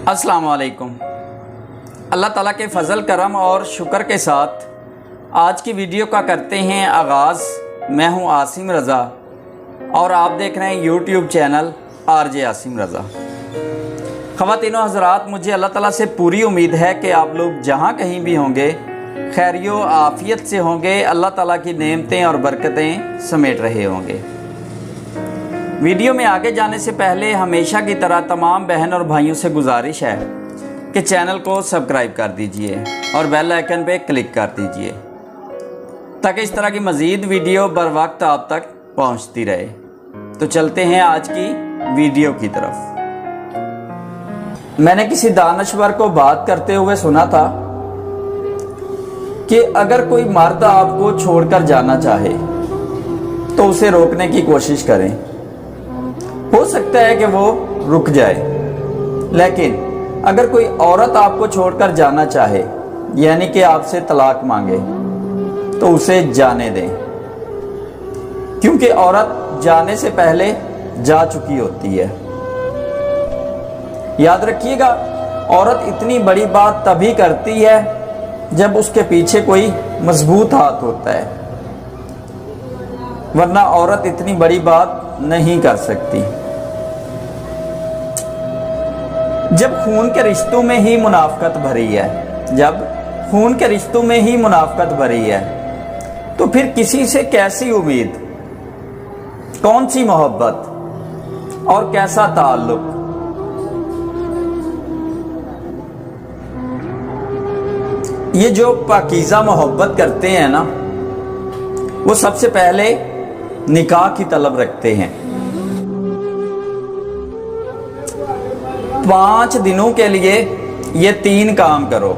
अस्सलाम वालेकुम। अल्लाह ताला के फ़ज़ल करम और शुक्र के साथ आज की वीडियो का करते हैं आगाज़। मैं हूं आसिम रज़ा और आप देख रहे हैं यूट्यूब चैनल आरजे आसिम रज़ा। ख़वातीनो हज़रात, मुझे अल्लाह ताला से पूरी उम्मीद है कि आप लोग जहां कहीं भी होंगे खैरियो आफ़ियत से होंगे, अल्लाह ताला की नेमतें और बरकतें समेट रहे होंगे। वीडियो में आगे जाने से पहले हमेशा की तरह तमाम बहन और भाइयों से गुजारिश है कि चैनल को सब्सक्राइब कर दीजिए और बेल आइकन पे क्लिक कर दीजिए ताकि इस तरह की मज़ीद वीडियो बर वक्त आप तक पहुंचती रहे। तो चलते हैं आज की वीडियो की तरफ। मैंने किसी दानश्वर को बात करते हुए सुना था कि अगर कोई मर्द आपको छोड़कर जाना चाहे तो उसे रोकने की कोशिश करें। हो सकता है कि वो रुक जाए, लेकिन अगर कोई औरत आपको छोड़कर जाना चाहे यानी कि आपसे तलाक मांगे तो उसे जाने दें, क्योंकि औरत जाने से पहले जा चुकी होती है। याद रखिएगा, औरत इतनी बड़ी बात तभी करती है जब उसके पीछे कोई मजबूत हाथ होता है, वरना औरत इतनी बड़ी बात नहीं कर सकती। जब खून के रिश्तों में ही मुनाफकत भरी है, तो फिर किसी से कैसी उम्मीद, कौन सी मोहब्बत और कैसा ताल्लुक। ये जो पाकीज़ा मोहब्बत करते हैं ना, वो सबसे पहले निकाह की तलब रखते हैं। 5 दिनों के लिए ये 3 काम करो।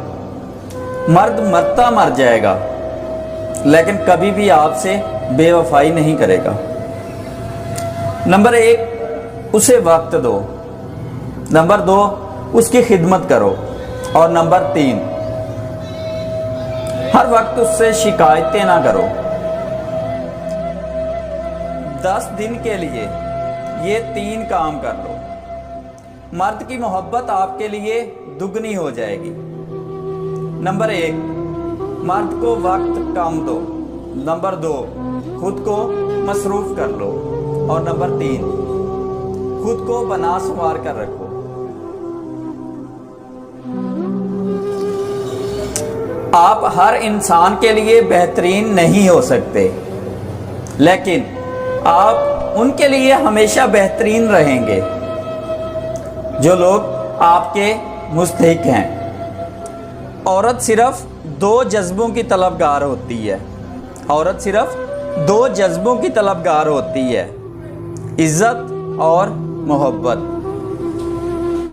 मर्द मरता मर जाएगा लेकिन कभी भी आपसे बेवफाई नहीं करेगा। नंबर 1, उसे वक्त दो। नंबर 2, उसकी खिदमत करो। और नंबर 3, हर वक्त उससे शिकायतें ना करो। 10 दिन के लिए ये 3 काम कर लो, मर्द की मोहब्बत आपके लिए दुगनी हो जाएगी। नंबर 1, मर्द को वक्त कम दो। नंबर 2, खुद को मसरूफ कर लो। और नंबर 3, खुद को बना संवार कर रखो। आप हर इंसान के लिए बेहतरीन नहीं हो सकते, लेकिन आप उनके लिए हमेशा बेहतरीन रहेंगे जो लोग आपके मुस्तहिक हैं। औरत सिर्फ 2 जज्बों की तलबगार होती है। औरत सिर्फ 2 जज्बों की तलबगार होती है, इज्जत और मोहब्बत।